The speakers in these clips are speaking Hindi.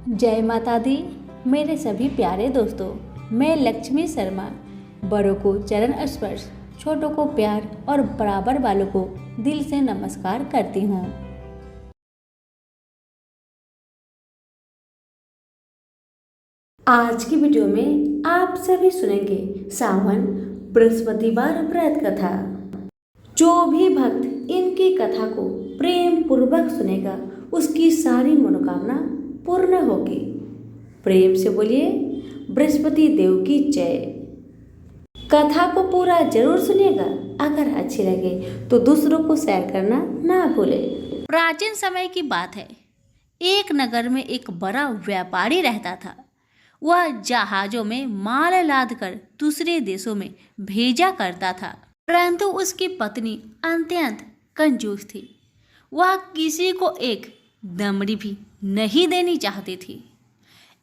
जय माता दी। मेरे सभी प्यारे दोस्तों, मैं लक्ष्मी शर्मा बड़ों को चरण स्पर्श, छोटों को प्यार और बराबर वालों को दिल से नमस्कार करती हूँ। आज की वीडियो में आप सभी सुनेंगे सावन बृहस्पतिवार व्रत कथा। जो भी भक्त इनकी कथा को प्रेम पूर्वक सुनेगा उसकी सारी मनोकामना पूर्ण होगी। प्रेम से बोलिए बृहस्पति देव की जय। कथा को पूरा जरूर सुनिएगा। अगर अच्छी लगे तो दूसरों को शेयर करना ना भूले। प्राचीन समय की बात है। एक नगर में एक बड़ा व्यापारी रहता था। वह जहाजों में माल लादकर दूसरे देशों में भेजा करता था, परंतु उसकी पत्नी अत्यंत कंजूस थी। वह किसी को एक दमड़ी भी नहीं देनी चाहती थी।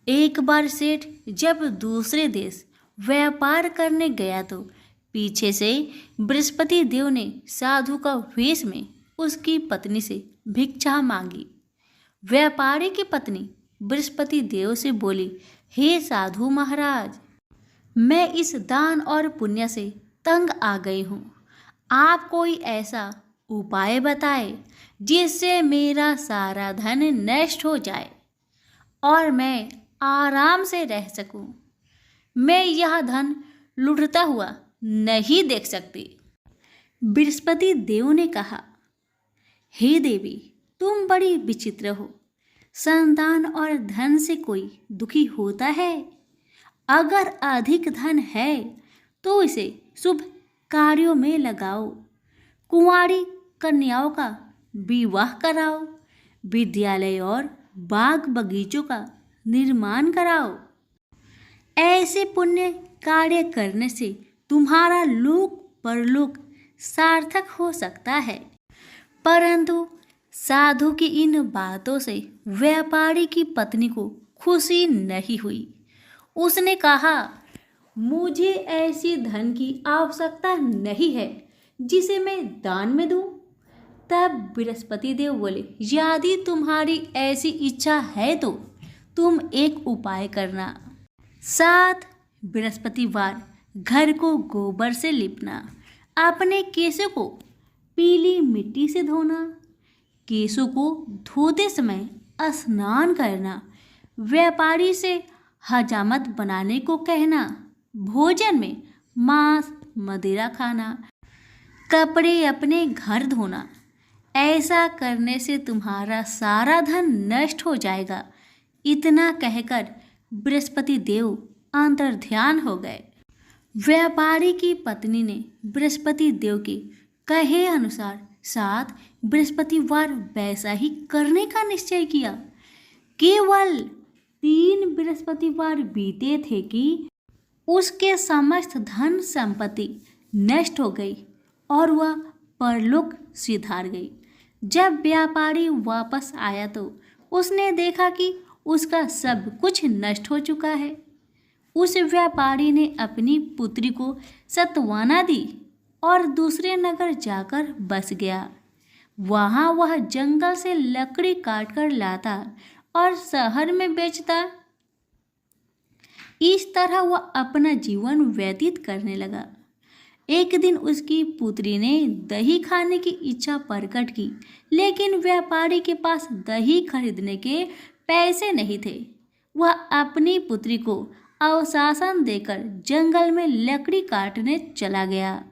एक बार सेठ जब दूसरे देश व्यापार करने गया तो पीछे से बृहस्पति देव ने साधु का वेश में उसकी पत्नी से भिक्षा मांगी। व्यापारी की पत्नी बृहस्पति देव से बोली, हे साधु महाराज, मैं इस दान और पुण्य से तंग आ गई हूँ। आप कोई ऐसा उपाय बताए जिससे मेरा सारा धन नष्ट हो जाए और मैं आराम से रह सकूं। मैं यह धन लुटता हुआ नहीं देख सकती। बृहस्पति देव ने कहा, हे देवी, तुम बड़ी विचित्र हो। संतान और धन से कोई दुखी होता है? अगर अधिक धन है तो इसे शुभ कार्यों में लगाओ। कुंवारी कन्याओं का विवाह कराओ। विद्यालय और बाग बगीचों का निर्माण कराओ। ऐसे पुण्य कार्य करने से तुम्हारा लोक परलोक सार्थक हो सकता है। परंतु साधु की इन बातों से व्यापारी की पत्नी को खुशी नहीं हुई। उसने कहा, मुझे ऐसी धन की आवश्यकता नहीं है जिसे मैं दान में दूं। तब बृहस्पति देव बोले, यदि तुम्हारी ऐसी इच्छा है तो तुम एक उपाय करना। 7 बृहस्पतिवार घर को गोबर से लिपना। अपने केशों को पीली मिट्टी से धोना। केशों को धोते समय स्नान करना। व्यापारी से हजामत बनाने को कहना। भोजन में मांस मदिरा खाना। कपड़े अपने घर धोना। ऐसा करने से तुम्हारा सारा धन नष्ट हो जाएगा। इतना कहकर बृहस्पति देव अंतर्ध्यान हो गए। व्यापारी की पत्नी ने बृहस्पति देव के कहे अनुसार 7 बृहस्पतिवार वैसा ही करने का निश्चय किया। केवल 3 बृहस्पतिवार बीते थे कि उसके समस्त धन संपत्ति नष्ट हो गई और वह परलोक सिधार गई। जब व्यापारी वापस आया तो उसने देखा कि उसका सब कुछ नष्ट हो चुका है। उस व्यापारी ने अपनी पुत्री को सत्वाना दी और दूसरे नगर जाकर बस गया। वहाँ वह जंगल से लकड़ी काट कर लाता और शहर में बेचता। इस तरह वह अपना जीवन व्यतीत करने लगा। एक दिन उसकी पुत्री ने दही खाने की इच्छा प्रकट की, लेकिन व्यापारी के पास दही खरीदने के पैसे नहीं थे। वह अपनी पुत्री को अवशासन देकर जंगल में लकड़ी काटने चला गया।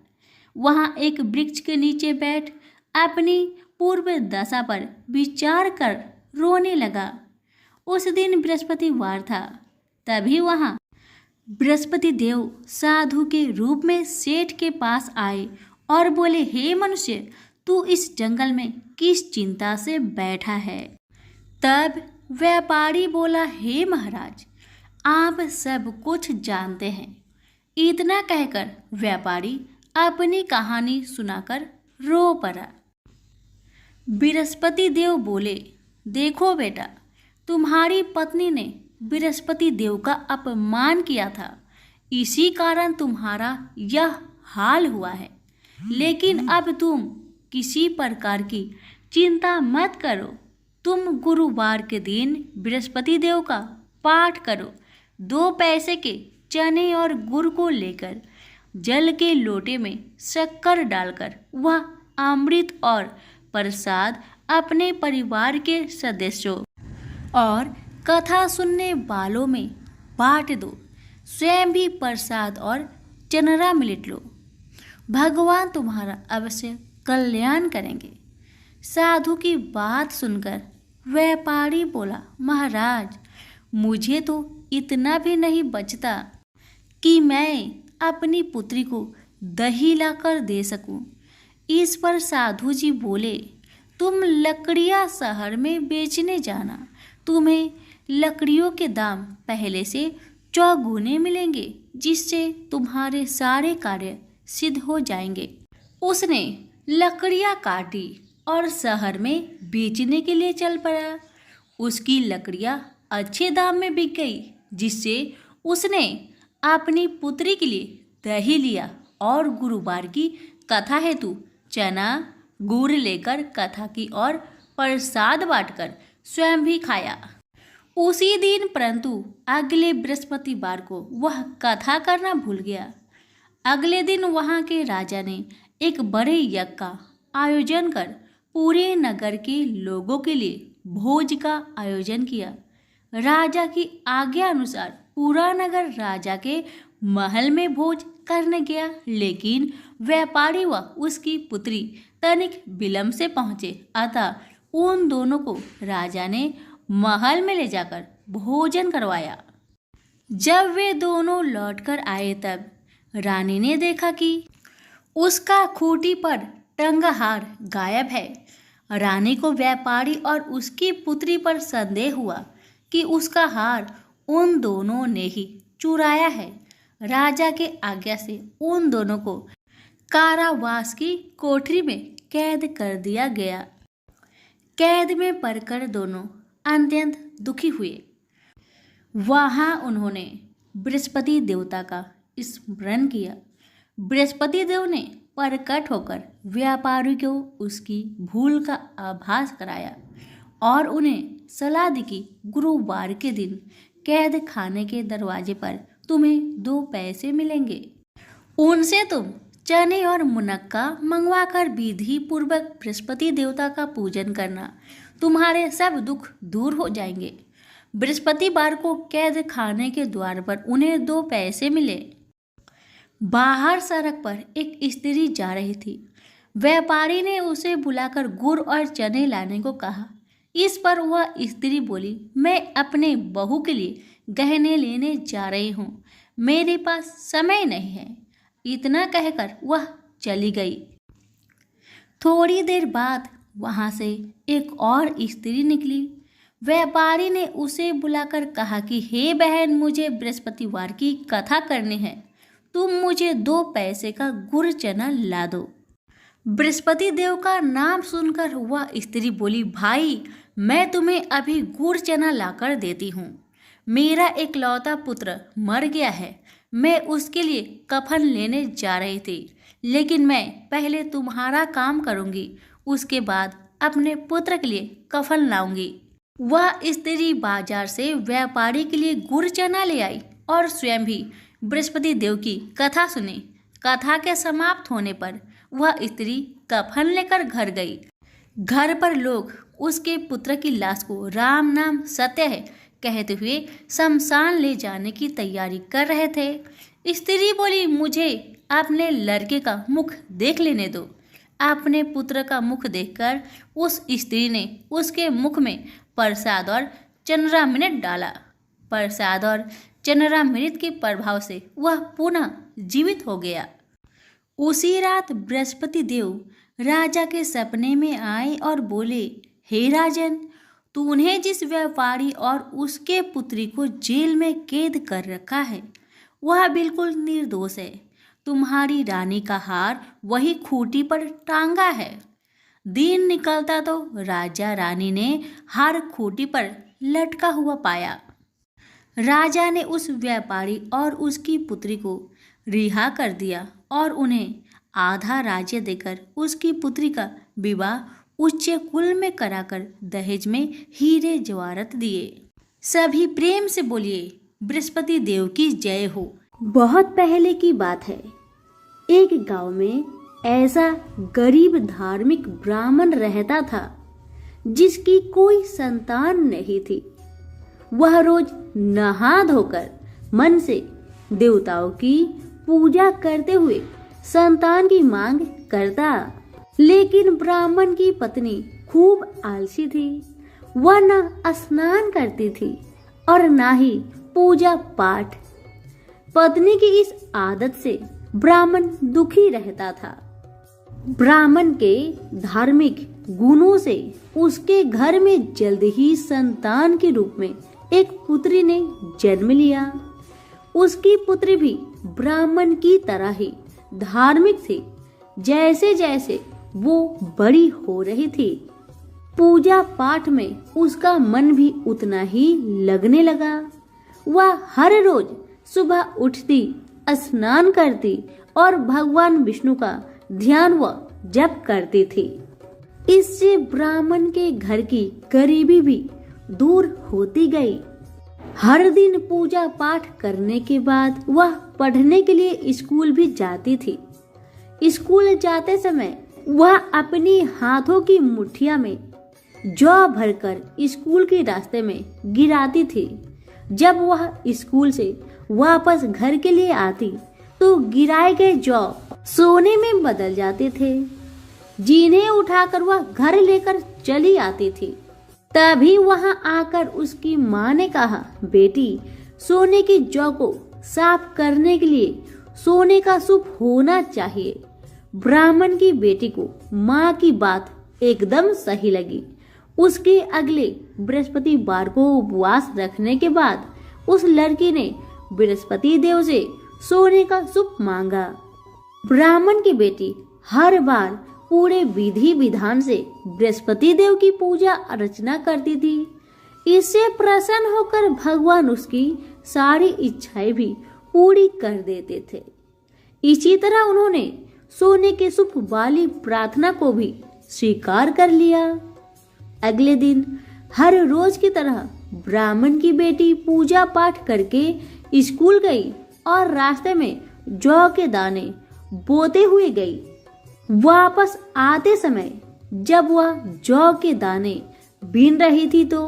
वहाँ एक वृक्ष के नीचे बैठ अपनी पूर्व दशा पर विचार कर रोने लगा। उस दिन बृहस्पतिवार था। तभी वहाँ बृहस्पति देव साधु के रूप में सेठ के पास आए और बोले, हे मनुष्य, तू इस जंगल में किस चिंता से बैठा है? तब व्यापारी बोला, हे महाराज, आप सब कुछ जानते हैं। इतना कहकर व्यापारी अपनी कहानी सुनाकर रो पड़ा। बृहस्पति देव बोले, देखो बेटा, तुम्हारी पत्नी ने बृहस्पति देव का अपमान किया था, इसी कारण तुम्हारा यह हाल हुआ है। लेकिन अब तुम किसी प्रकार की चिंता मत करो। तुम गुरुवार के दिन बृहस्पति देव का पाठ करो। 2 पैसे के चने और गुड़ को लेकर जल के लोटे में शक्कर डालकर वह अमृत और प्रसाद अपने परिवार के सदस्यों और कथा सुनने वालों में बांट दो। स्वयं भी प्रसाद और चनरामृत लो। भगवान तुम्हारा अवश्य कल्याण करेंगे। साधु की बात सुनकर व्यापारी बोला, महाराज, मुझे तो इतना भी नहीं बचता कि मैं अपनी पुत्री को दही लाकर दे सकूं। इस पर साधु जी बोले, तुम लकड़ियां शहर में बेचने जाना। तुम्हें लकड़ियों के दाम पहले से चौगुने मिलेंगे, जिससे तुम्हारे सारे कार्य सिद्ध हो जाएंगे। उसने लकड़ियां काटी और शहर में बेचने के लिए चल पड़ा। उसकी लकड़ियां अच्छे दाम में बिक गई, जिससे उसने अपनी पुत्री के लिए दही लिया और गुरुवार की कथा हेतु चना गुड़ लेकर कथा की और प्रसाद बांटकर स्वयं भी खाया। उसी दिन परंतु अगले बृहस्पतिवार को वह कथा करना भूल गया। अगले दिन वहां के राजा ने एक बड़े यज्ञ का आयोजन कर पूरे नगर के लोगों के लिए भोज का आयोजन किया। राजा की आज्ञा अनुसार पूरा नगर राजा के महल में भोज करने गया, लेकिन व्यापारी व उसकी पुत्री तनिक विलंब से पहुंचे। अतः उन दोनों को राजा ने महल में ले जाकर भोजन करवाया। जब वे दोनों लौटकर आए तब रानी ने देखा कि उसका खूंटी पर टंगा हार गायब है। रानी को व्यापारी और उसकी पुत्री पर संदेह हुआ कि उसका हार उन दोनों ने ही चुराया है। राजा के आज्ञा से उन दोनों को कारावास की कोठरी में कैद कर दिया गया। कैद में पड़कर दोनों अत्यंत दुखी हुए। वहां उन्होंने बृहस्पति देवता का स्मरण किया। बृहस्पति देव ने प्रकट होकर व्यापारी को उसकी भूल का आभास कराया और उन्हें सलाह दी कि गुरुवार के दिन कैद खाने के दरवाजे पर तुम्हें 2 पैसे मिलेंगे। उनसे तुम चने और मुनक्का मंगवाकर विधि पूर्वक बृहस्पति देवता का पूजन करना। तुम्हारे सब दुख दूर हो जाएंगे। बृहस्पतिवार को कैद खाने के द्वार पर उन्हें 2 पैसे मिले। बाहर सड़क पर एक स्त्री जा रही थी। व्यापारी ने उसे बुलाकर गुड़ और चने लाने को कहा। इस पर वह स्त्री बोली, मैं अपने बहू के लिए गहने लेने जा रही हूँ, मेरे पास समय नहीं है। इतना कहकर वह चली गई। थोड़ी देर बाद वहाँ से एक और स्त्री निकली। व्यापारी ने उसे बुलाकर कहा कि हे बहन, मुझे बृहस्पतिवार की कथा करनी है, तुम मुझे 2 पैसे का गुड़ चना ला दो। बृहस्पति देव का नाम सुनकर वह स्त्री बोली, भाई, मैं तुम्हें अभी गुड़ चना लाकर देती हूँ। मेरा इकलौता पुत्र मर गया है, मैं उसके लिए कफन लेने जा रही थी, लेकिन मैं पहले तुम्हारा काम करूँगी, उसके बाद अपने पुत्र के लिए कफन लाऊंगी। वह स्त्री बाजार से व्यापारी के लिए गुड़ चना ले आई और स्वयं भी बृहस्पति देव की कथा सुनी। कथा के समाप्त होने पर वह स्त्री कफन लेकर घर गई। घर पर लोग उसके पुत्र की लाश को राम नाम सत्य है कहते हुए शमशान ले जाने की तैयारी कर रहे थे। स्त्री बोली, मुझे अपने लड़के का मुख देख लेने दो। अपने पुत्र का मुख देखकर उस स्त्री ने उसके मुख में प्रसाद और चंद्रामृत डाला। प्रसाद और चंद्रामृत के प्रभाव से वह पुनः जीवित हो गया। उसी रात बृहस्पति देव राजा के सपने में आए और बोले, हे राजन, तूने जिस व्यापारी और उसके पुत्री को जेल में कैद कर रखा है वह बिल्कुल निर्दोष है। तुम्हारी रानी का हार वही खूंटी पर टांगा है। दिन निकलता तो राजा रानी ने हार खूंटी पर लटका हुआ पाया। राजा ने उस व्यापारी और उसकी पुत्री को रिहा कर दिया और उन्हें आधा राज्य देकर उसकी पुत्री का विवाह उच्च कुल में कराकर दहेज में हीरे जवाहरात दिए। सभी प्रेम से बोलिए बृहस्पति देव की जय हो। बहुत पहले की बात है। एक गांव में ऐसा गरीब धार्मिक ब्राह्मण रहता था जिसकी कोई संतान नहीं थी। वह रोज नहा धोकर मन से देवताओं की पूजा करते हुए संतान की मांग करता, लेकिन ब्राह्मण की पत्नी खूब आलसी थी। वह न स्नान करती थी और ना ही पूजा पाठ। पत्नी की इस आदत से ब्राह्मण दुखी रहता था। ब्राह्मण के धार्मिक गुणों से उसके घर में जल्द ही संतान के रूप में एक पुत्री ने जन्म लिया। उसकी पुत्री भी ब्राह्मण की तरह ही धार्मिक थी। जैसे जैसे वो बड़ी हो रही थी, पूजा पाठ में उसका मन भी उतना ही लगने लगा। वह हर रोज सुबह उठती, स्नान करती और भगवान विष्णु का ध्यान व जप करती थी। इससे ब्राह्मण के घर की गरीबी भी दूर होती गई। हर दिन पूजा पाठ करने के बाद वह पढ़ने के लिए स्कूल भी जाती थी। स्कूल जाते समय वह अपनी हाथों की मुट्ठिया में जौ भरकर स्कूल के रास्ते में गिराती थी। जब वह स्कूल से वापस घर के लिए आती तो गिराए गए जौ सोने में बदल जाते थे, जिन्हें उठाकर वह घर लेकर चली आती थी। तभी वहां आकर उसकी माँ ने कहा, बेटी, सोने की जौ को साफ करने के लिए सोने का सूप होना चाहिए। ब्राह्मण की बेटी को माँ की बात एकदम सही लगी। उसके अगले बृहस्पतिवार को उपवास रखने के बाद उस लड़की ने बृहस्पति देव से सोने का सूप मांगा। ब्राह्मण की बेटी हर बार पूरे विधि विधान से बृहस्पति देव की पूजा अर्चना करती थी। इससे प्रसन्न होकर भगवान उसकी सारी इच्छाएं भी पूरी कर देते थे। इसी तरह उन्होंने सोने के सूप वाली प्रार्थना को भी स्वीकार कर लिया। अगले दिन हर रोज की तरह ब्राह्मण की बेटी पूजा पाठ करके स्कूल गई और रास्ते में जौ के दाने बोते हुए गई। वापस आते समय जब वह जौ के दाने बीन रही थी तो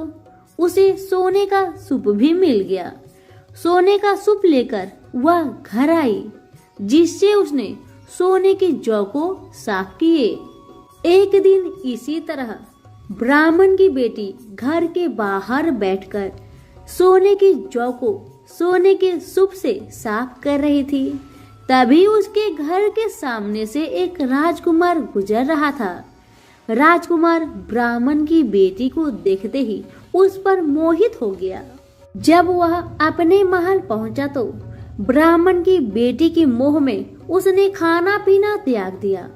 उसे सोने का सूप भी मिल गया। सोने का सूप लेकर वह घर आई, जिससे उसने सोने की जौ को साफ किए। एक दिन इसी तरह ब्राह्मण की बेटी घर के बाहर बैठकर सोने की जौ को सोने के सूप से साफ कर रही थी। तभी उसके घर के सामने से एक राजकुमार गुजर रहा था। राजकुमार ब्राह्मण की बेटी को देखते ही उस पर मोहित हो गया। जब वह अपने महल पहुंचा तो ब्राह्मण की बेटी के मोह में उसने खाना पीना त्याग दिया।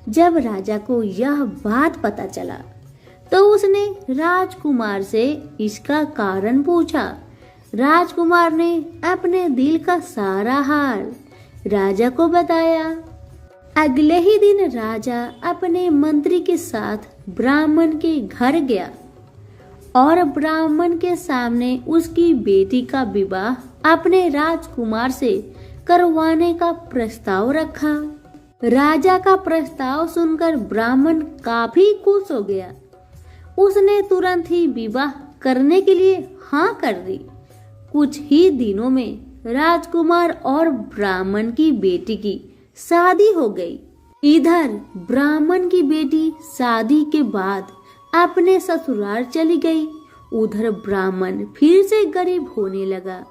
जब राजा को यह बात पता चला तो उसने राजकुमार से इसका कारण पूछा। राजकुमार ने अपने दिल का सारा हाल राजा को बताया। अगले ही दिन राजा अपने मंत्री के साथ ब्राह्मण के घर गया और ब्राह्मण के सामने उसकी बेटी का विवाह अपने राजकुमार से करवाने का प्रस्ताव रखा। राजा का प्रस्ताव सुनकर ब्राह्मण काफी खुश हो गया। उसने तुरंत ही विवाह करने के लिए हाँ कर दी। कुछ ही दिनों में राजकुमार और ब्राह्मण की बेटी की शादी हो गई। इधर ब्राह्मण की बेटी शादी के बाद अपने ससुराल चली गई। उधर ब्राह्मण फिर से गरीब होने लगा।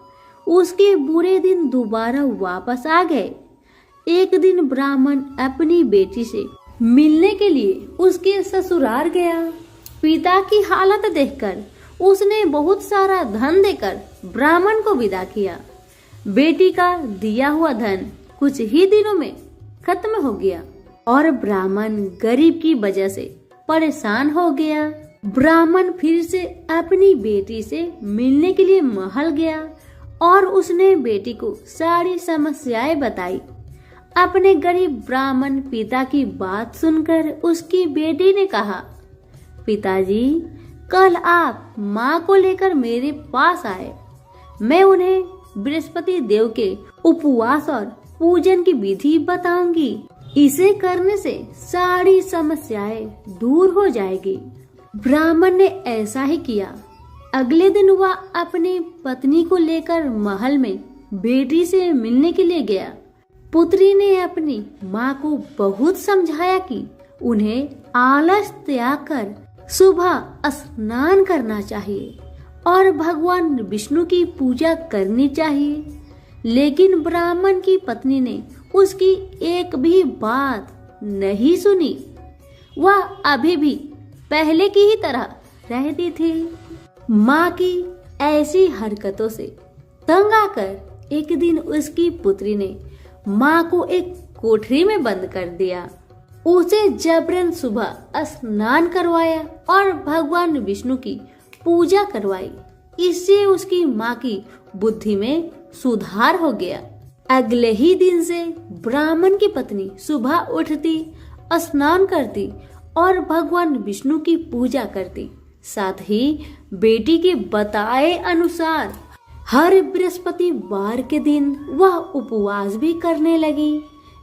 उसके बुरे दिन दोबारा वापस आ गए। एक दिन ब्राह्मण अपनी बेटी से मिलने के लिए उसके ससुराल गया। पिता की हालत देखकर उसने बहुत सारा धन देकर ब्राह्मण को विदा किया। बेटी का दिया हुआ धन कुछ ही दिनों में खत्म हो गया और ब्राह्मण गरीब की वजह से परेशान हो गया। ब्राह्मण फिर से अपनी बेटी से मिलने के लिए महल गया और उसने बेटी को सारी समस्याएं बताई। अपने गरीब ब्राह्मण पिता की बात सुनकर उसकी बेटी ने कहा, पिताजी, कल आप माँ को लेकर मेरे पास आए। मैं उन्हें बृहस्पति देव के उपवास और पूजन की विधि बताऊंगी। इसे करने से सारी समस्याएं दूर हो जाएगी। ब्राह्मण ने ऐसा ही किया। अगले दिन वह अपनी पत्नी को लेकर महल में बेटी से मिलने के लिए गया। पुत्री ने अपनी माँ को बहुत समझाया कि उन्हें आलस त्याग कर सुबह स्नान करना चाहिए और भगवान विष्णु की पूजा करनी चाहिए। लेकिन ब्राह्मण की पत्नी ने उसकी एक भी बात नहीं सुनी। वह अभी भी पहले की ही तरह रहती थी। माँ की ऐसी हरकतों से तंग आकर एक दिन उसकी पुत्री ने माँ को एक कोठरी में बंद कर दिया। उसे जबरन सुबह स्नान करवाया और भगवान विष्णु की पूजा करवाई। इससे उसकी माँ की बुद्धि में सुधार हो गया। अगले ही दिन से ब्राह्मण की पत्नी सुबह उठती, स्नान करती और भगवान विष्णु की पूजा करती। साथ ही बेटी के बताए अनुसार हर बृहस्पतिवार के दिन वह उपवास भी करने लगी।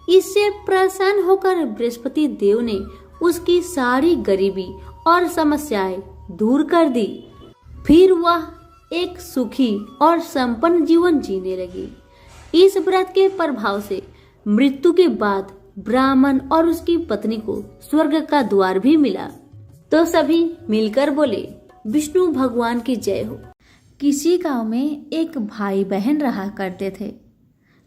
इससे प्रसन्न होकर बृहस्पति देव ने उसकी सारी गरीबी और समस्याएं दूर कर दी। फिर वह एक सुखी और संपन्न जीवन जीने लगी। इस व्रत के प्रभाव से मृत्यु के बाद ब्राह्मण और उसकी पत्नी को स्वर्ग का द्वार भी मिला। तो सभी मिलकर बोले, विष्णु भगवान की जय हो। किसी गांव में एक भाई बहन रहा करते थे।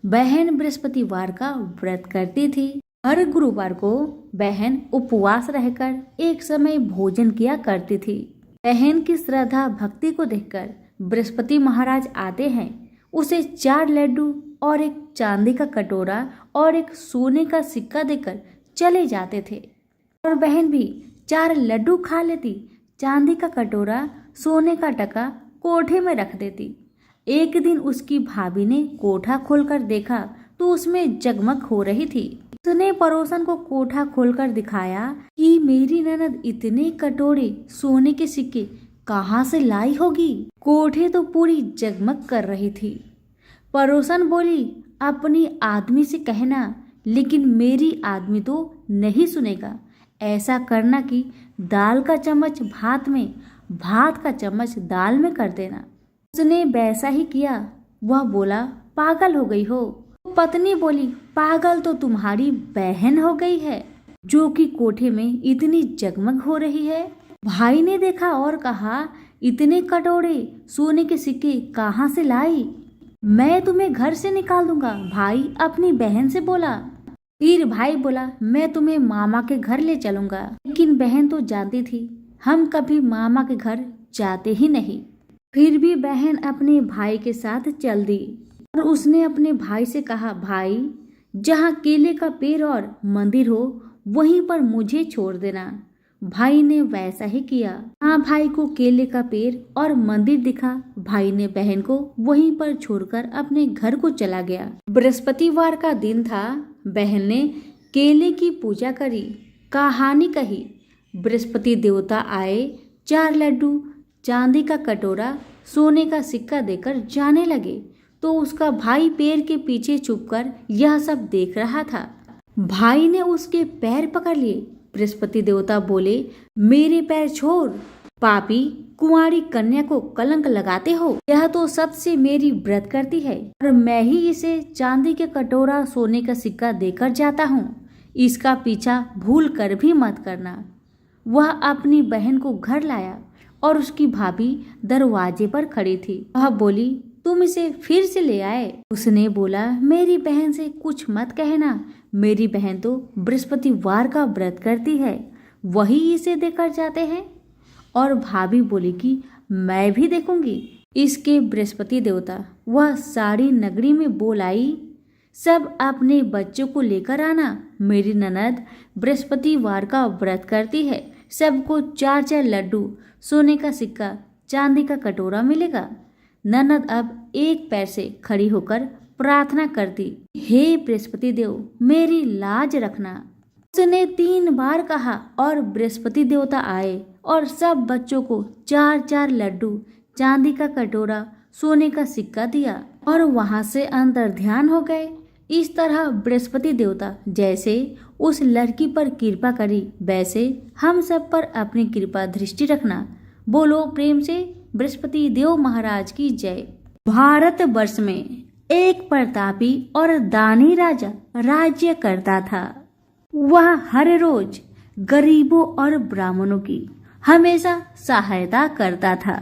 बहन बृहस्पतिवार का व्रत करती थी। हर गुरुवार को बहन उपवास रहकर एक समय भोजन किया करती थी। बहन की श्रद्धा भक्ति को देखकर बृहस्पति महाराज आते हैं। उसे 4 लड्डू और एक चांदी का कटोरा और एक सोने का सिक्का देकर चले जाते थे और बहन भी 4 लड्डू खा लेती, चांदी का कटोरा, सोने का टका कोठे में रख देती। एक दिन उसकी भाभी ने कोठा खोलकर देखा तो उसमें जगमग हो रही थी। उसने पड़ोसन को कोठा खोलकर दिखाया कि मेरी ननद इतने कटोरे सोने के सिक्के कहाँ से लाई होगी। कोठे तो पूरी जगमग कर रही थी। पड़ोसन बोली, अपनी आदमी से कहना, लेकिन मेरी आदमी तो नहीं सुनेगा। ऐसा करना कि दाल का चम्मच भात में, भात का चम्मच दाल में कर देना। उसने वैसा ही किया। वह बोला, पागल हो गई हो। पत्नी बोली, पागल तो तुम्हारी बहन हो गई है जो कि कोठे में इतनी जगमग हो रही है। भाई ने देखा और कहा, इतने कटोरे सोने के सिक्के कहाँ से लाई? मैं तुम्हें घर से निकाल दूंगा। भाई अपनी बहन से बोला। फिर भाई बोला, मैं तुम्हें मामा के घर ले चलूंगा। लेकिन बहन तो जानती थी हम कभी मामा के घर जाते ही नहीं। फिर भी बहन अपने भाई के साथ चल दी और उसने अपने भाई से कहा, भाई जहाँ केले का पेड़ और मंदिर हो वहीं पर मुझे छोड़ देना। भाई ने वैसा ही किया। हाँ, भाई को केले का पेड़ और मंदिर दिखा। भाई ने बहन को वहीं पर छोड़कर अपने घर को चला गया। बृहस्पतिवार का दिन था। बहन ने केले की पूजा करी, कहानी कही। बृहस्पति देवता आए, 4 लड्डू, चांदी का कटोरा, सोने का सिक्का देकर जाने लगे तो उसका भाई पेड़ के पीछे छुपकर यह सब देख रहा था। भाई ने उसके पैर पकड़ लिए। बृहस्पति देवता बोले, मेरे पैर छोड़, पापी कुंवारी कन्या को कलंक लगाते हो। यह तो सबसे मेरी व्रत करती है और मैं ही इसे चांदी के कटोरा, सोने का सिक्का देकर जाता हूँ। इसका पीछा भूल कर भी मत करना। वह अपनी बहन को घर लाया और उसकी भाभी दरवाजे पर खड़ी थी। वह बोली, तुम इसे फिर से ले आए? उसने बोला, मेरी बहन से कुछ मत कहना। मेरी बहन तो बृहस्पतिवार का व्रत करती है, वही इसे देकर जाते हैं। और भाभी बोली कि मैं भी देखूंगी। इसके बृहस्पति देवता वह सारी नगरी में बोल आई, सब अपने बच्चों को लेकर आना। मेरी ननद बृहस्पतिवार का व्रत करती है। सबको 4-4 लड्डू, सोने का सिक्का, चांदी का कटोरा मिलेगा। ननद अब एक पैर से खड़ी होकर प्रार्थना करती, हे बृहस्पति देव, मेरी लाज रखना। उसने 3 बार कहा और बृहस्पति देवता आए और सब बच्चों को 4-4 लड्डू, चांदी का कटोरा, सोने का सिक्का दिया और वहां से अंतर ध्यान हो गए। इस तरह बृहस्पति देवता जैसे उस लड़की पर कृपा करी, वैसे हम सब पर अपनी कृपा दृष्टि रखना। बोलो प्रेम से बृहस्पति देव महाराज की जय। भारत वर्ष में एक प्रतापी और दानी राजा राज्य करता था। वह हर रोज गरीबों और ब्राह्मणों की हमेशा सहायता करता था।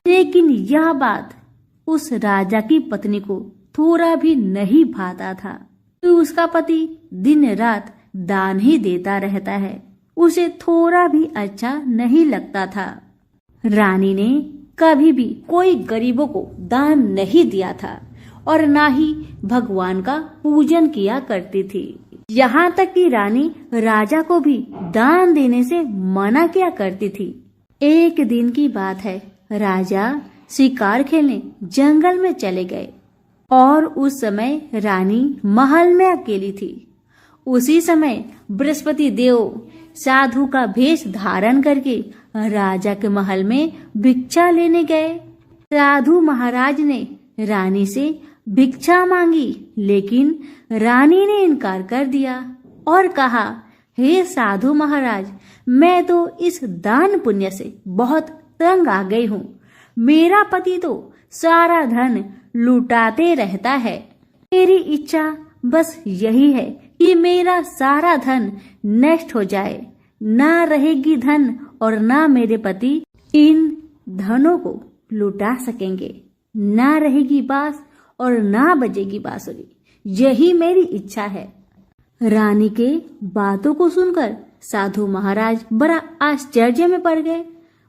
लेकिन यह बात उस राजा की पत्नी को थोड़ा भी नहीं भाता था कि उसका पति दिन रात दान ही देता रहता है। उसे थोड़ा भी अच्छा नहीं लगता था। रानी ने कभी भी कोई गरीबों को दान नहीं दिया था और ना ही भगवान का पूजन किया करती थी। यहाँ तक कि रानी राजा को भी दान देने से मना किया करती थी। एक दिन की बात है, राजा शिकार खेलने जंगल में चले गए और उस समय रानी महल में अकेली थी। उसी समय बृहस्पति देव साधु का भेष धारण करके राजा के महल में भिक्षा लेने गए। साधु महाराज ने रानी से भिक्षा मांगी, लेकिन रानी ने इनकार कर दिया और कहा, हे साधु महाराज, मैं तो इस दान पुण्य से बहुत तंग आ गई हूँ। मेरा पति तो सारा धन लुटाते रहता है। मेरी इच्छा बस यही है कि मेरा सारा धन नष्ट हो जाए। ना रहेगी धन और ना मेरे पति इन धनों को लुटा सकेंगे। ना रहेगी बांस और ना बजेगी बांसुरी। यही मेरी इच्छा है। रानी के बातों को सुनकर साधु महाराज बड़ा आश्चर्य में पड़ गए।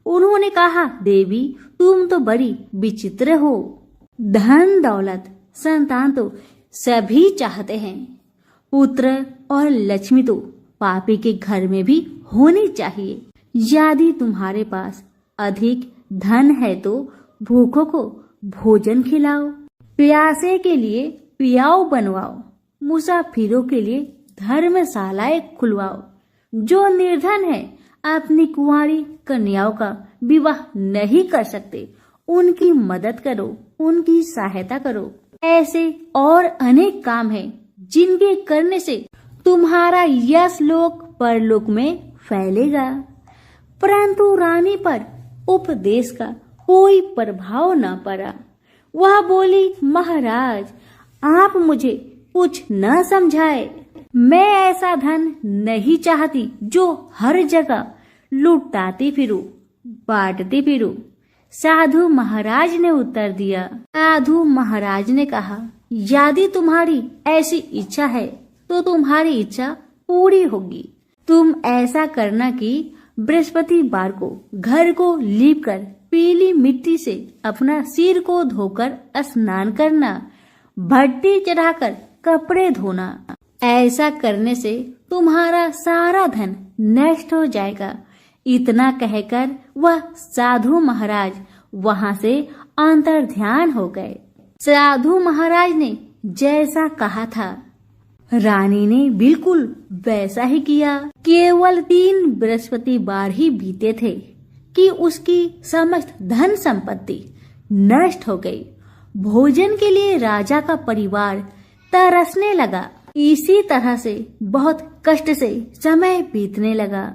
उन्होंने कहा, देवी तुम तो बड़ी विचित्र हो। धन दौलत संतान तो सभी चाहते हैं। पुत्र और लक्ष्मी तो पापी के घर में भी होनी चाहिए। यदि तुम्हारे पास अधिक धन है तो भूखों को भोजन खिलाओ, प्यासे के लिए पियाओ बनवाओ, मुसाफिरों के लिए धर्मशालाएं खुलवाओ। जो निर्धन है अपनी कुंवारी कन्याओं का विवाह नहीं कर सकते, उनकी मदद करो, उनकी सहायता करो। ऐसे और अनेक काम हैं जिनके करने से तुम्हारा यश लोक परलोक में फैलेगा। परंतु रानी पर उपदेश का कोई प्रभाव न पड़ा। वह बोली, महाराज आप मुझे कुछ न समझाए। मैं ऐसा धन नहीं चाहती जो हर जगह लुटाती फिरूं, बांटती फिरूं। साधु महाराज ने उत्तर दिया। साधु महाराज ने कहा, यदि तुम्हारी ऐसी इच्छा है तो तुम्हारी इच्छा पूरी होगी। तुम ऐसा करना कि बृहस्पतिवार को घर को लीप कर पीली मिट्टी से अपना सिर को धोकर स्नान करना, भट्टी चढ़ाकर कपड़े धोना। ऐसा करने से तुम्हारा सारा धन नष्ट हो जाएगा। इतना कहकर वह साधु महाराज वहां से अंतर ध्यान हो गए। साधु महाराज ने जैसा कहा था, रानी ने बिल्कुल वैसा ही किया। केवल 3 बृहस्पतिवार ही बीते थे कि उसकी समस्त धन संपत्ति नष्ट हो गई। भोजन के लिए राजा का परिवार तरसने लगा। इसी तरह से बहुत कष्ट से समय बीतने लगा।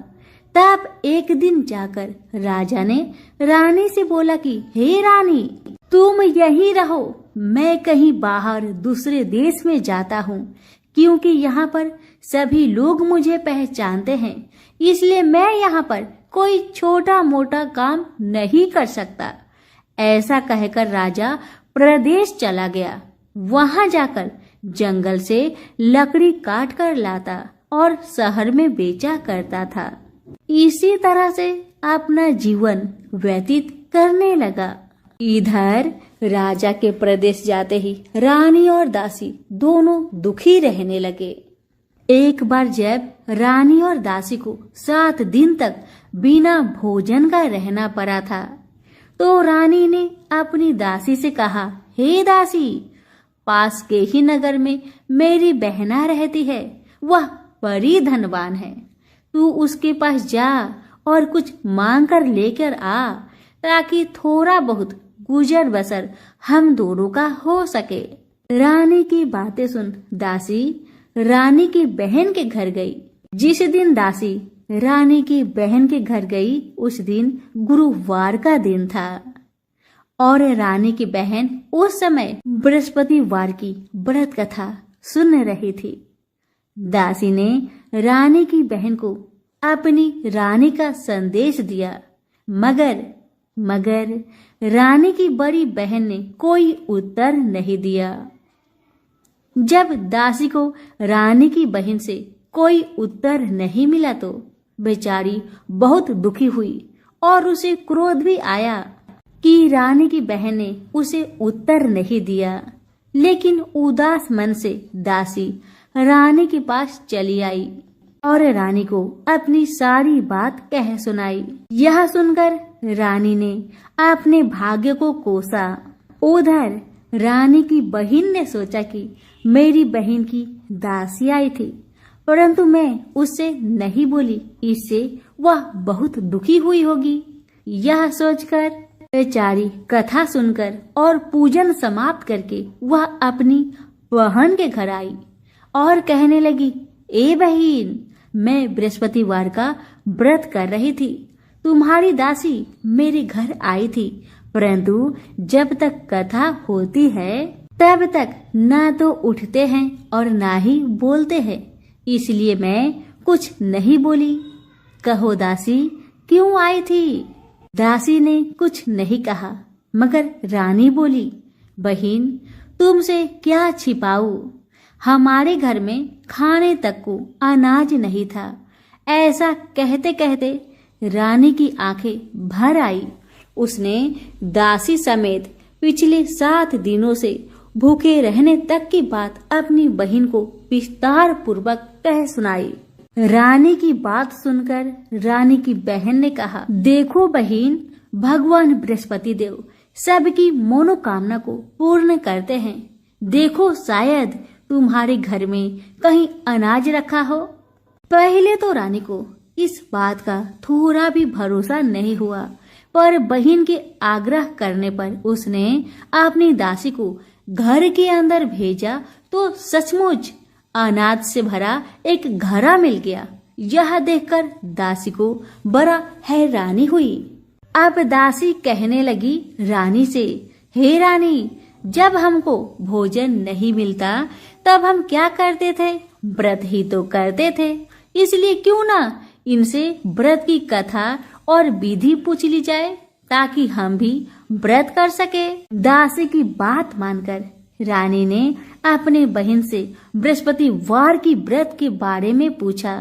तब एक दिन जाकर राजा ने रानी से बोला कि हे रानी, तुम यहीं रहो, मैं कहीं बाहर दूसरे देश में जाता हूँ, क्योंकि यहाँ पर सभी लोग मुझे पहचानते हैं। इसलिए मैं यहाँ पर कोई छोटा मोटा काम नहीं कर सकता। ऐसा कहकर राजा प्रदेश चला गया। वहां जाकर जंगल से लकड़ी काट कर लाता और शहर में बेचा करता था। इसी तरह से अपना जीवन व्यतीत करने लगा। इधर राजा के प्रदेश जाते ही रानी और दासी दोनों दुखी रहने लगे। एक बार जब रानी और दासी को 7 दिन तक बिना भोजन का रहना पड़ा था, तो रानी ने अपनी दासी से कहा, हे दासी, पास के ही नगर में मेरी बहना रहती है। वह बड़ी धनवान है। तू उसके पास जा और कुछ मांग कर लेकर आ, ताकि थोड़ा बहुत गुजर बसर हम दोनों का हो सके। रानी की बातें सुन दासी रानी की बहन के घर गई। जिस दिन दासी रानी की बहन के घर गई उस दिन गुरुवार का दिन था और रानी की बहन उस समय बृहस्पतिवार की व्रत कथा सुन रही थी। दासी ने रानी की बहन को अपनी रानी का संदेश दिया, मगर रानी की बड़ी बहन ने कोई उत्तर नहीं दिया। जब दासी को रानी की बहन से कोई उत्तर नहीं मिला तो बेचारी बहुत दुखी हुई और उसे क्रोध भी आया कि रानी की बहन ने उसे उत्तर नहीं दिया। लेकिन उदास मन से दासी रानी के पास चली आई और रानी को अपनी सारी बात कह सुनाई। यह सुनकर रानी ने अपने भाग्य को कोसा। उधर रानी की बहन ने सोचा कि मेरी बहन की दासी आई थी, परंतु मैं उससे नहीं बोली, इससे वह बहुत दुखी हुई होगी। यह सोचकर बेचारी कथा सुनकर और पूजन समाप्त करके वह अपनी बहन के घर आई और कहने लगी, ए बहन, मैं बृहस्पतिवार का व्रत कर रही थी। तुम्हारी दासी मेरे घर आई थी, परंतु जब तक कथा होती है तब तक ना तो उठते हैं और ना ही बोलते हैं, इसलिए मैं कुछ नहीं बोली। कहो दासी, क्यों आई थी? दासी ने कुछ नहीं कहा, मगर रानी बोली, बहन, तुमसे क्या छिपाऊं? हमारे घर में खाने तक को अनाज नहीं था। ऐसा कहते कहते रानी की आंखें भर आई। उसने दासी समेत पिछले 7 दिनों से भूखे रहने तक की बात अपनी बहन को विस्तार पूर्वक कह सुनाई। रानी की बात सुनकर रानी की बहन ने कहा, देखो बहन, भगवान बृहस्पति देव सबकी मनोकामना को पूर्ण करते हैं। देखो, शायद तुम्हारे घर में कहीं अनाज रखा हो। पहले तो रानी को इस बात का थोड़ा भी भरोसा नहीं हुआ, पर बहन के आग्रह करने पर उसने अपनी दासी को घर के अंदर भेजा तो सचमुच अनाज से भरा एक घड़ा मिल गया। यह देखकर दासी को बड़ा हैरानी हुई। अब दासी कहने लगी रानी से, हे रानी, जब हमको भोजन नहीं मिलता तब हम क्या करते थे? व्रत ही तो करते थे। इसलिए क्यों ना इनसे व्रत की कथा और विधि पूछ ली जाए, ताकि हम भी व्रत कर सके। दासी की बात मानकर रानी ने अपने बहन से बृहस्पतिवार की व्रत के बारे में पूछा।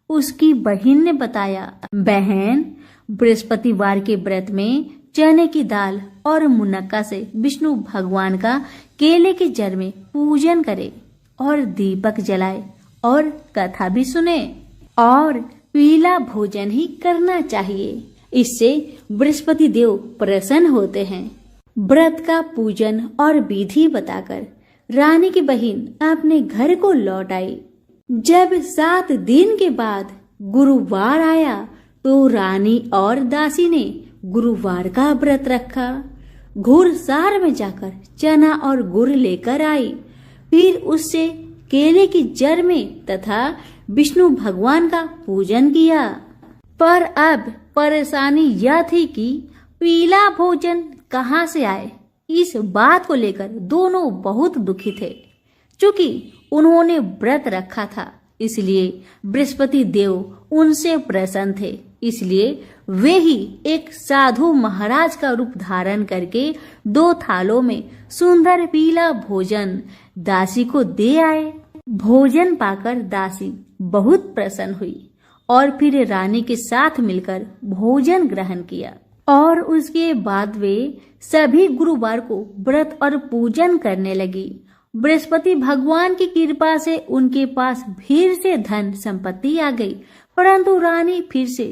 उसकी बहन ने बताया, बहन, बृहस्पतिवार के व्रत में चने की दाल और मुनक्का से विष्णु भगवान का केले के जड़ में पूजन करे और दीपक जलाए और कथा भी सुने और पीला भोजन ही करना चाहिए। इससे बृहस्पति देव प्रसन्न होते हैं। व्रत का पूजन और विधि बताकर रानी की बहन अपने घर को लौट आई। जब 7 दिन के बाद गुरुवार आया तो रानी और दासी ने गुरुवार का व्रत रखा। घुड़सार में जाकर चना और गुड़ लेकर आई, फिर उससे केले की जड़ में तथा विष्णु भगवान का पूजन किया। पर अब परेशानी यह थी कि पीला भोजन कहाँ से आए। इस बात को लेकर दोनों बहुत दुखी थे। चूंकि उन्होंने व्रत रखा था, इसलिए बृहस्पति देव उनसे प्रसन्न थे। इसलिए वे ही एक साधु महाराज का रूप धारण करके 2 थालों में सुंदर पीला भोजन दासी को दे आए। भोजन पाकर दासी बहुत प्रसन्न हुई और फिर रानी के साथ मिलकर भोजन ग्रहण किया और उसके बाद वे सभी गुरुवार को व्रत और पूजन करने लगी। बृहस्पति भगवान की कृपा से उनके पास फिर से धन संपत्ति आ गई, परंतु रानी फिर से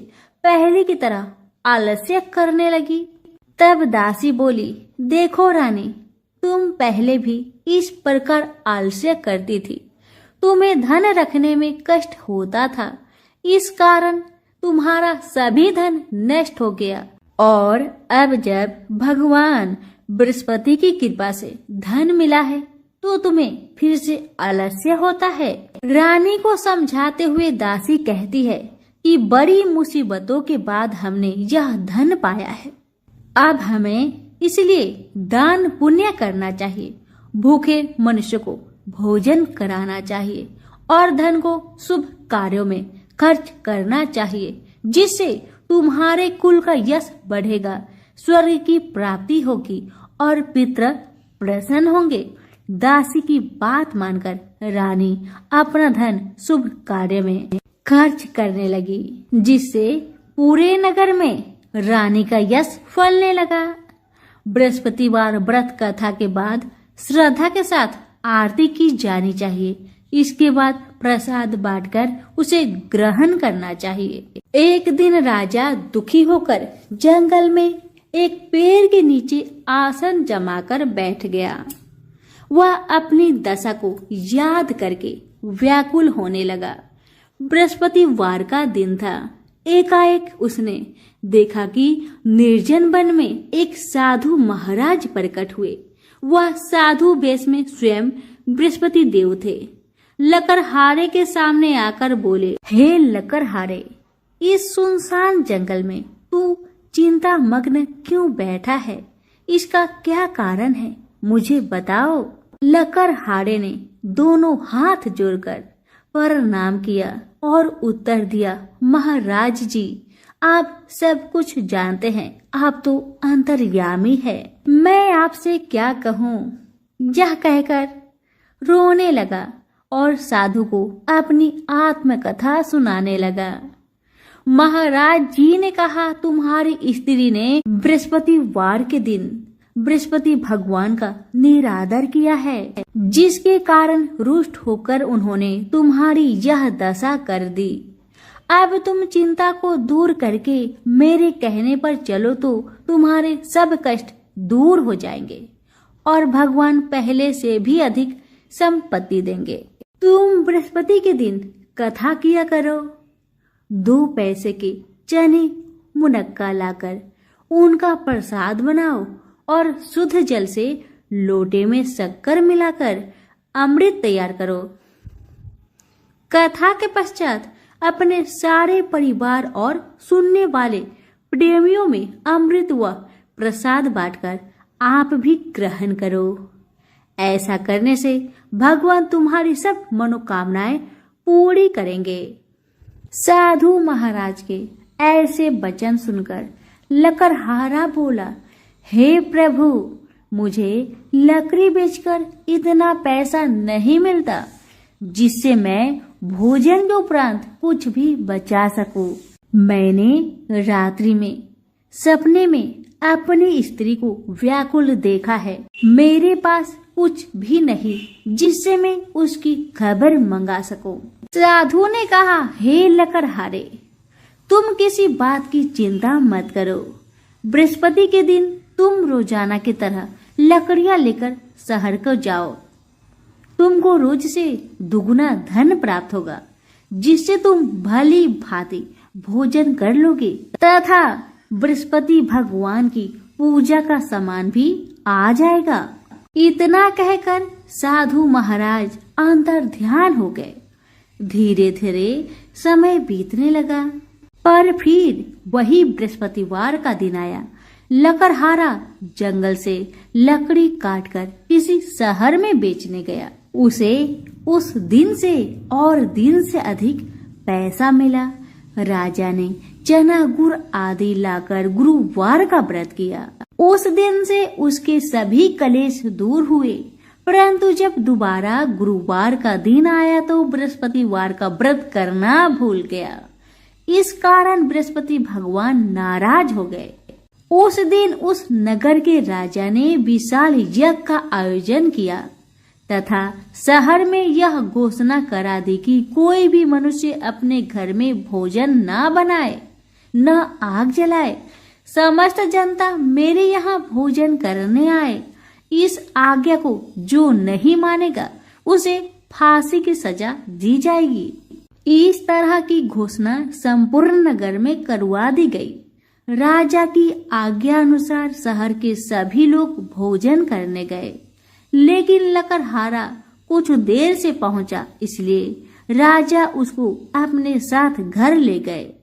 पहले की तरह आलस्य करने लगी। तब दासी बोली, देखो रानी, तुम पहले भी इस प्रकार आलस्य करती थी। तुम्हें धन रखने में कष्ट होता था, इस कारण तुम्हारा सभी धन नष्ट हो गया। और अब जब भगवान बृहस्पति की कृपा से धन मिला है तो तुम्हें फिर से आलस्य होता है। रानी को समझाते हुए दासी कहती है कि बड़ी मुसीबतों के बाद हमने यह धन पाया है। अब हमें इसलिए दान पुण्य करना चाहिए, भूखे मनुष्य को भोजन कराना चाहिए और धन को शुभ कार्यों में खर्च करना चाहिए, जिससे तुम्हारे कुल का यश बढ़ेगा, स्वर्ग की प्राप्ति होगी और पितर प्रसन्न होंगे। दासी की बात मानकर रानी अपना धन शुभ कार्य में खर्च करने लगी, जिससे पूरे नगर में रानी का यश फलने लगा। बृहस्पतिवार व्रत कथा के बाद श्रद्धा के साथ आरती की जानी चाहिए। इसके बाद प्रसाद बांटकर उसे ग्रहण करना चाहिए। एक दिन राजा दुखी होकर जंगल में एक पेड़ के नीचे आसन जमाकर बैठ गया। वह अपनी दशा को याद करके व्याकुल होने लगा। बृहस्पतिवार का दिन था। एकाएक उसने देखा कि निर्जन वन में एक साधु महाराज प्रकट हुए। वह साधु वेश में स्वयं बृहस्पति देव थे। लकड़हारे के सामने आकर बोले, हे लकड़हारे, इस सुनसान जंगल में तू चिंता मग्न क्यों बैठा है? इसका क्या कारण है, मुझे बताओ। लकड़हारे ने दोनों हाथ जोड़कर प्रणाम किया और उत्तर दिया, महाराज जी, आप सब कुछ जानते हैं, आप तो अंतर्यामी है, मैं आपसे क्या कहूँ। यह कहकर रोने लगा और साधु को अपनी आत्मकथा सुनाने लगा। महाराज जी ने कहा, तुम्हारी स्त्री ने बृहस्पतिवार के दिन बृहस्पति भगवान का निरादर किया है, जिसके कारण रुष्ट होकर उन्होंने तुम्हारी यह दशा कर दी। अब तुम चिंता को दूर करके मेरे कहने पर चलो तो तुम्हारे सब कष्ट दूर हो जाएंगे और भगवान पहले से भी अधिक संपत्ति देंगे। तुम बृहस्पति के दिन कथा किया करो। 2 पैसे के चने मुनक्का लाकर उनका प्रसाद बनाओ और शुद्ध जल से लोटे में शक्कर मिलाकर अमृत तैयार करो। कथा के पश्चात अपने सारे परिवार और सुनने वाले प्रेमियों में अमृत व प्रसाद बांटकर आप भी ग्रहण करो। ऐसा करने से भगवान तुम्हारी सब मनोकामनाएं पूरी करेंगे। साधु महाराज के ऐसे वचन सुनकर लकड़हारा बोला, हे प्रभु, मुझे लकड़ी बेचकर इतना पैसा नहीं मिलता जिससे मैं भोजन के उपरांत कुछ भी बचा सकूं। मैंने रात्रि में सपने में अपनी स्त्री को व्याकुल देखा है। मेरे पास कुछ भी नहीं जिससे मैं उसकी खबर मंगा सकूं। साधु ने कहा, हे लकड़हारे, तुम किसी बात की चिंता मत करो। बृहस्पति के दिन तुम रोजाना की तरह लकड़ियां लेकर शहर को जाओ। तुमको रोज से दुगुना धन प्राप्त होगा, जिससे तुम भली भांति भोजन कर लोगे तथा बृहस्पति भगवान की पूजा का सामान भी आ जाएगा। इतना कहकर साधु महाराज अंतर ध्यान हो गए। धीरे धीरे समय बीतने लगा, पर फिर वही बृहस्पतिवार का दिन आया। लकड़हारा जंगल से लकड़ी काटकर किसी शहर में बेचने गया। उसे उस दिन से और दिन से अधिक पैसा मिला। राजा ने चना गुड़ आदि लाकर गुरुवार का व्रत किया। उस दिन से उसके सभी कलेश दूर हुए। परंतु जब दोबारा गुरुवार का दिन आया तो बृहस्पतिवार का व्रत करना भूल गया। इस कारण बृहस्पति भगवान नाराज हो गए। उस दिन उस नगर के राजा ने विशाल यज्ञ का आयोजन किया तथा शहर में यह घोषणा करा दी कि कोई भी मनुष्य अपने घर में भोजन न बनाए, न आग जलाए। समस्त जनता मेरे यहाँ भोजन करने आए। इस आज्ञा को जो नहीं मानेगा उसे फांसी की सजा दी जाएगी। इस तरह की घोषणा संपूर्ण नगर में करवा दी गई। राजा की आज्ञा अनुसार शहर के सभी लोग भोजन करने गए, लेकिन लकड़हारा कुछ देर से पहुंचा, इसलिए राजा उसको अपने साथ घर ले गए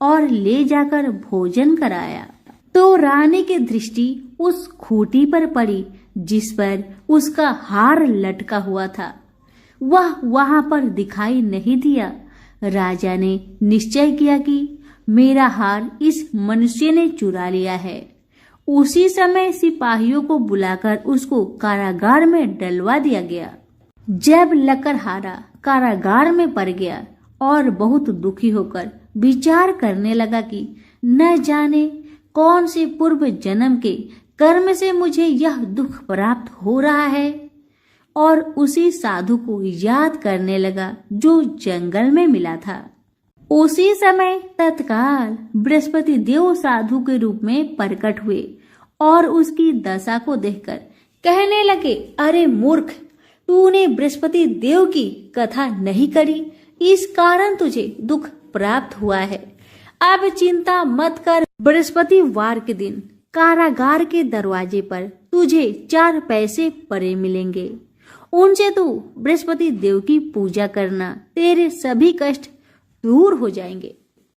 और ले जाकर भोजन कराया। तो रानी की दृष्टि उस खूंटी पर पड़ी जिस पर उसका हार लटका हुआ था। वह वहां पर दिखाई नहीं दिया। राजा ने निश्चय किया कि मेरा हार इस मनुष्य ने चुरा लिया है। उसी समय सिपाहियों को बुलाकर उसको कारागार में डलवा दिया गया। जब लकड़हारा कारागार में पड़ गया और बहुत दुखी होकर विचार करने लगा कि न जाने कौन से पूर्व जन्म के कर्म से मुझे यह दुख प्राप्त हो रहा है, और उसी साधु को याद करने लगा जो जंगल में मिला था। उसी समय तत्काल बृहस्पति देव साधु के रूप में प्रकट हुए और उसकी दशा को देखकर कहने लगे, अरे मूर्ख, तूने बृहस्पति देव की कथा नहीं करी, इस कारण तुझे दुख प्राप्त हुआ है। अब चिंता मत कर, बृहस्पतिवार के दिन कारागार के दरवाजे पर तुझे 4 पैसे पड़े मिलेंगे। उनसे तू बृहस्पति देव की पूजा करना, तेरे सभी कष्ट दूर हो जाएंगे।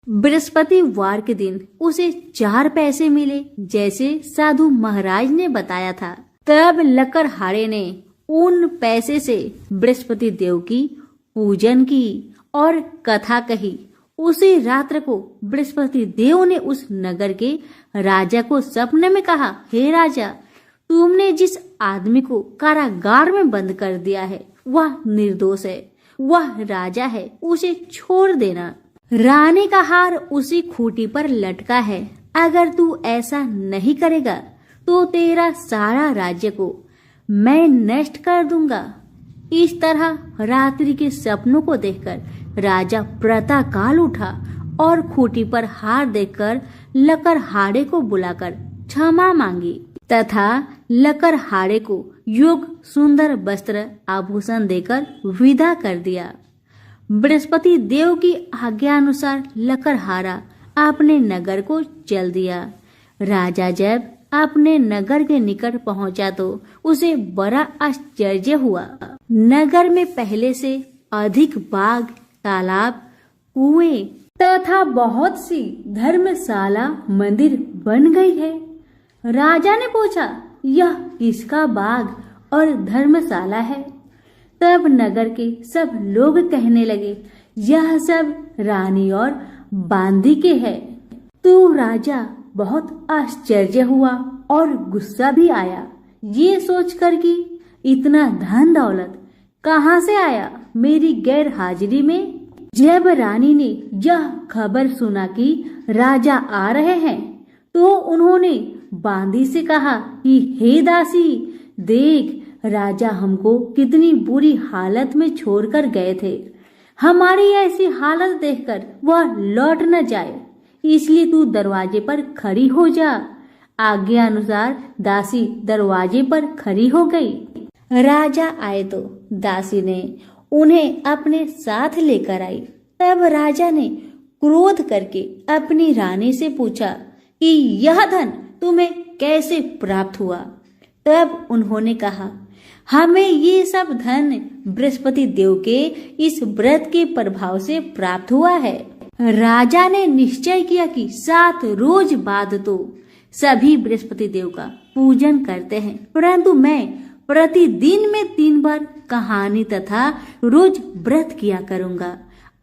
बृहस्पतिवार के दिन उसे 4 पैसे मिले, जैसे साधु महाराज ने बताया था। तब लकड़हारे ने उन पैसे से बृहस्पति देव की पूजन की और कथा कही। उसी रात्र को बृहस्पति देव ने उस नगर के राजा को सपने में कहा, हे राजा, तुमने जिस आदमी को कारागार में बंद कर दिया है वह निर्दोष है, वह राजा है, उसे छोड़ देना। रानी का हार उसी खूंटी पर लटका है, अगर तू ऐसा नहीं करेगा तो तेरा सारा राज्य को मैं नष्ट कर दूंगा। इस तरह रात्रि के सपनों को देखकर राजा प्रातःकाल उठा और खूंटी पर हार देखकर लकड़हारे को बुलाकर क्षमा मांगी तथा लकड़हारे को योग्य सुंदर वस्त्र आभूषण देकर विदा कर दिया। बृहस्पति देव की आज्ञा अनुसार लकड़हारा अपने नगर को चल दिया। राजा जब अपने नगर के निकट पहुंचा तो उसे बड़ा आश्चर्य हुआ। नगर में पहले से अधिक बाग, तालाब, कुएं तथा बहुत सी धर्मशाला, मंदिर बन गई है। राजा ने पूछा, यह किसका बाग और धर्मशाला है? तब नगर के सब लोग कहने लगे, यह सब रानी और बांदी के है। तो राजा बहुत आश्चर्य हुआ और गुस्सा भी आया, ये सोचकर कि इतना धन दौलत कहाँ से आया मेरी गैर हाजिरी में। जब रानी ने यह खबर सुना कि राजा आ रहे हैं तो उन्होंने बांदी से कहा कि हे दासी, देख, राजा हमको कितनी बुरी हालत में छोड़कर गए थे। हमारी ऐसी हालत देखकर वह लौट न जाए, इसलिए तू दरवाजे पर खड़ी हो जा। आज्ञा अनुसार दासी दरवाजे पर खड़ी हो गई। राजा आए तो दासी ने उन्हें अपने साथ लेकर आई। तब राजा ने क्रोध करके अपनी रानी से पूछा कि यह धन तुम्हें कैसे प्राप्त हुआ? तब उन्होंने कहा, हमें ये सब धन बृहस्पति देव के इस व्रत के प्रभाव से प्राप्त हुआ है। राजा ने निश्चय किया कि 7 रोज बाद तो सभी बृहस्पति देव का पूजन करते हैं, परंतु मैं प्रतिदिन में 3 बार कहानी तथा रोज व्रत किया करूंगा।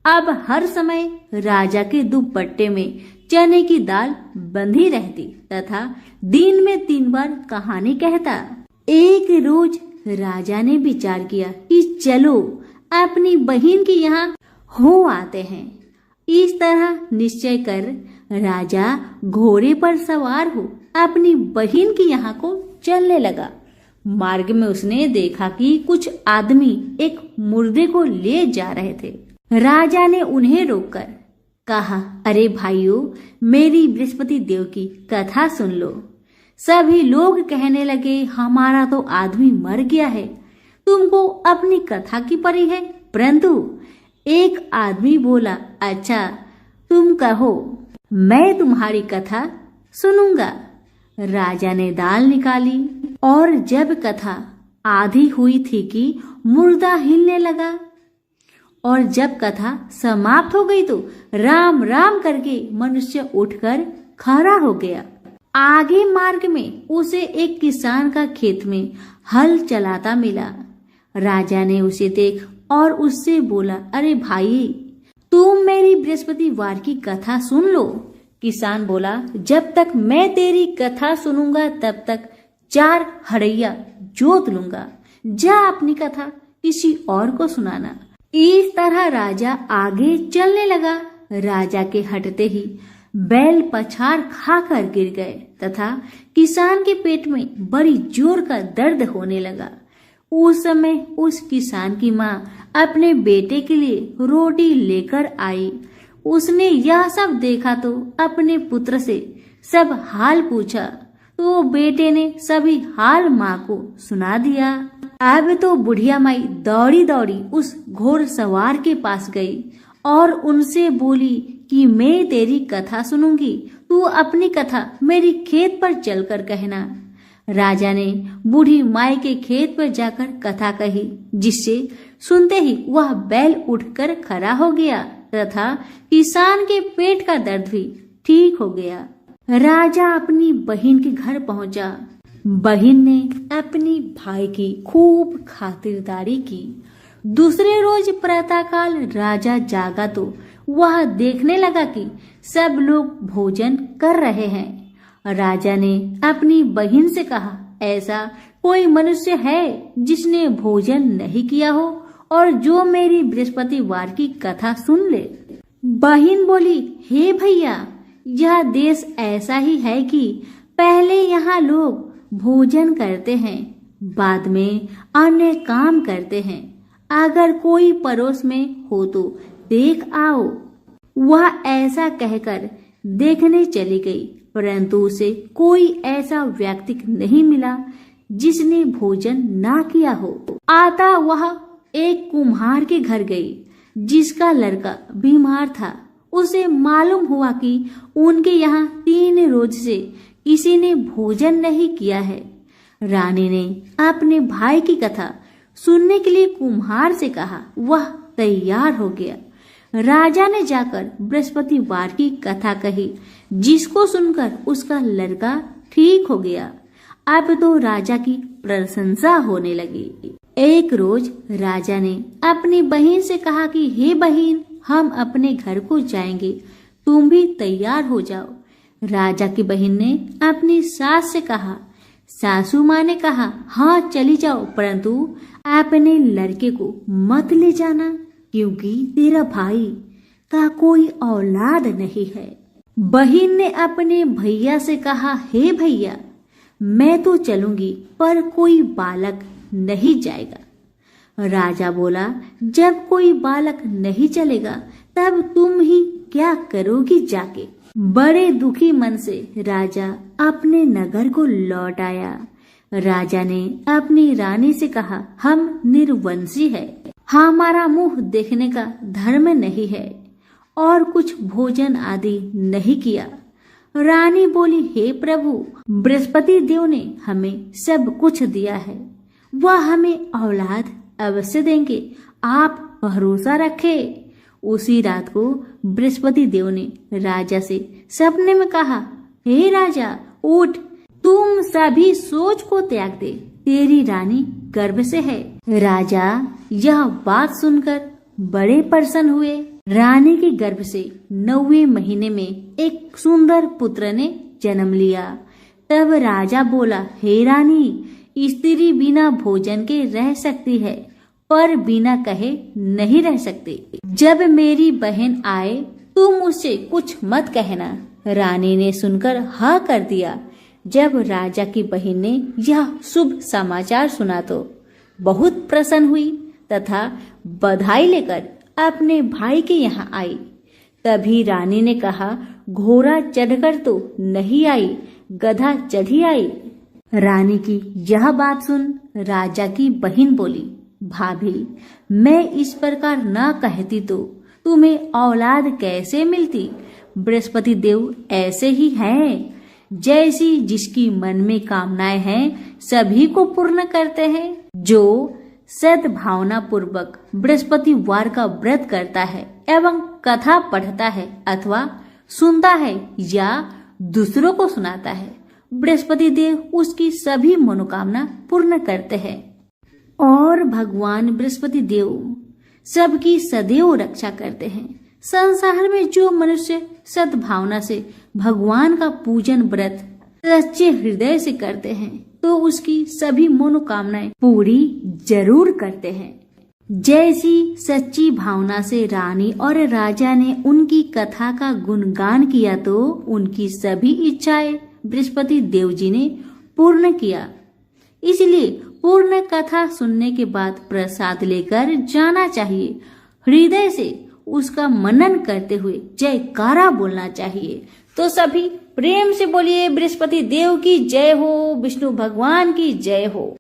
अब हर समय राजा के दुपट्टे में चने की दाल बंधी रहती तथा दिन में 3 बार कहानी कहता। एक रोज राजा ने विचार किया कि चलो अपनी बहन के यहाँ हो आते हैं। इस तरह निश्चय कर राजा घोड़े पर सवार हो अपनी बहन के यहाँ को चलने लगा। मार्ग में उसने देखा कि कुछ आदमी एक मुर्दे को ले जा रहे थे। राजा ने उन्हें रोककर कहा, अरे भाइयों, मेरी बृहस्पति देव की कथा सुन लो। सभी लोग कहने लगे, हमारा तो आदमी मर गया है, तुमको अपनी कथा की पड़ी है। परंतु एक आदमी बोला, अच्छा तुम कहो, मैं तुम्हारी कथा सुनूंगा। राजा ने दाल निकाली और जब कथा आधी हुई थी कि मुर्दा हिलने लगा और जब कथा समाप्त हो गई तो राम राम करके मनुष्य उठकर खड़ा हो गया। आगे मार्ग में उसे एक किसान का खेत में हल चलाता मिला। राजा ने उसे देख और उससे बोला, अरे भाई, तुम मेरी बृहस्पतिवार की कथा सुन लो। किसान बोला, जब तक मैं तेरी कथा सुनूंगा तब तक 4 हड़ैया जोत लूंगा। जा अपनी कथा किसी और को सुनाना। इस तरह राजा आगे चलने लगा। राजा के हटते ही बैल पछाड़ खाकर गिर गए तथा किसान के पेट में बड़ी जोर का दर्द होने लगा। उस समय उस किसान की माँ अपने बेटे के लिए रोटी लेकर आई। उसने यह सब देखा तो अपने पुत्र से सब हाल पूछा, तो बेटे ने सभी हाल माँ को सुना दिया। अब तो बुढ़िया माई दौड़ी दौड़ी उस घोड़ सवार के पास गई और उनसे बोली कि मैं तेरी कथा सुनूंगी, तू अपनी कथा मेरी खेत पर चलकर कहना। राजा ने बूढ़ी माई के खेत पर जाकर कथा कही, जिससे सुनते ही वह बैल उठकर खड़ा हो गया तथा किसान के पेट का दर्द भी ठीक हो गया। राजा अपनी बहन के घर पहुंचा। बहन ने अपनी भाई की खूब खातिरदारी की। दूसरे रोज प्रातःकाल राजा जागा तो वह देखने लगा कि सब लोग भोजन कर रहे हैं। राजा ने अपनी बहन से कहा, ऐसा कोई मनुष्य है जिसने भोजन नहीं किया हो और जो मेरी बृहस्पतिवार की कथा सुन ले। बहन बोली, हे भैया, यह देश ऐसा ही है कि पहले यहाँ लोग भोजन करते हैं, बाद में अन्य काम करते हैं। अगर कोई पड़ोस में हो तो देख आओ। वह ऐसा कहकर देखने चली गई, परंतु उसे कोई ऐसा व्यक्ति नहीं मिला जिसने भोजन ना किया हो। आता वह एक कुम्हार के घर गई, जिसका लड़का बीमार था। उसे मालूम हुआ कि उनके यहाँ 3 रोज से किसी ने भोजन नहीं किया है। रानी ने अपने भाई की कथा सुनने के लिए कुम्हार से कहा। वह तैयार हो गया। राजा ने जाकर बृहस्पतिवार की कथा कही, जिसको सुनकर उसका लड़का ठीक हो गया। अब तो राजा की प्रशंसा होने लगी। एक रोज राजा ने अपनी बहन से कहा कि हे बहन, हम अपने घर को जाएंगे, तुम भी तैयार हो जाओ। राजा की बहन ने अपनी सास से कहा। सासू माँ ने कहा, हाँ चली जाओ, परंतु अपने लड़के को मत ले जाना, क्योंकि तेरा भाई का कोई औलाद नहीं है। बहन ने अपने भैया से कहा, हे भैया, मैं तो चलूंगी, पर कोई बालक नहीं जाएगा। राजा बोला, जब कोई बालक नहीं चलेगा तब तुम ही क्या करोगी जाके। बड़े दुखी मन से राजा अपने नगर को लौट आया। राजा ने अपनी रानी से कहा, हम निर्वंशी है, हमारा मुंह देखने का धर्म नहीं है और कुछ भोजन आदि नहीं किया। रानी बोली, हे प्रभु, बृहस्पति देव ने हमें सब कुछ दिया है, वह हमें औलाद अवश्य देंगे, आप भरोसा रखे। उसी रात को बृहस्पति देव ने राजा से सपने में कहा, हे राजा, उठ, तुम सभी सोच को त्याग दे, तेरी रानी गर्भ से है। राजा यह बात सुनकर बड़े प्रसन्न हुए। रानी के गर्भ से 9वें महीने में एक सुंदर पुत्र ने जन्म लिया। तब राजा बोला, हे रानी, स्त्री बिना भोजन के रह सकती है, पर बिना कहे नहीं रह सकती। जब मेरी बहन आए तुम उससे कुछ मत कहना। रानी ने सुनकर हाँ कर दिया। जब राजा की बहन ने यह शुभ समाचार सुना तो बहुत प्रसन्न हुई तथा बधाई लेकर अपने भाई के यहाँ आई। तभी रानी ने कहा, घोड़ा चढ़कर तो नहीं आई, गधा चढ़ी आई। रानी की यह बात सुन राजा की बहन बोली, भाभी, मैं इस प्रकार न कहती तो तुम्हें औलाद कैसे मिलती। बृहस्पति देव ऐसे ही हैं, जैसी जिसकी मन में कामनाएं हैं सभी को पूर्ण करते हैं। जो सद्भावना पूर्वक बृहस्पतिवार का व्रत करता है एवं कथा पढ़ता है अथवा सुनता है या दूसरों को सुनाता है, बृहस्पति देव उसकी सभी मनोकामना पूर्ण करते हैं। और भगवान बृहस्पति देव सबकी सदैव रक्षा करते हैं। संसार में जो मनुष्य सद्भावना से भगवान का पूजन व्रत सच्चे हृदय से करते हैं तो उसकी सभी मनोकामनाएं पूरी जरूर करते हैं। जैसी सच्ची भावना से रानी और राजा ने उनकी कथा का गुणगान किया तो उनकी सभी इच्छाएं बृहस्पति देव जी ने पूर्ण किया। इसलिए पूर्ण कथा सुनने के बाद प्रसाद लेकर जाना चाहिए। हृदय से उसका मनन करते हुए जयकारा बोलना चाहिए। तो सभी प्रेम से बोलिए बृहस्पति देव की जय हो, विष्णु भगवान की जय हो।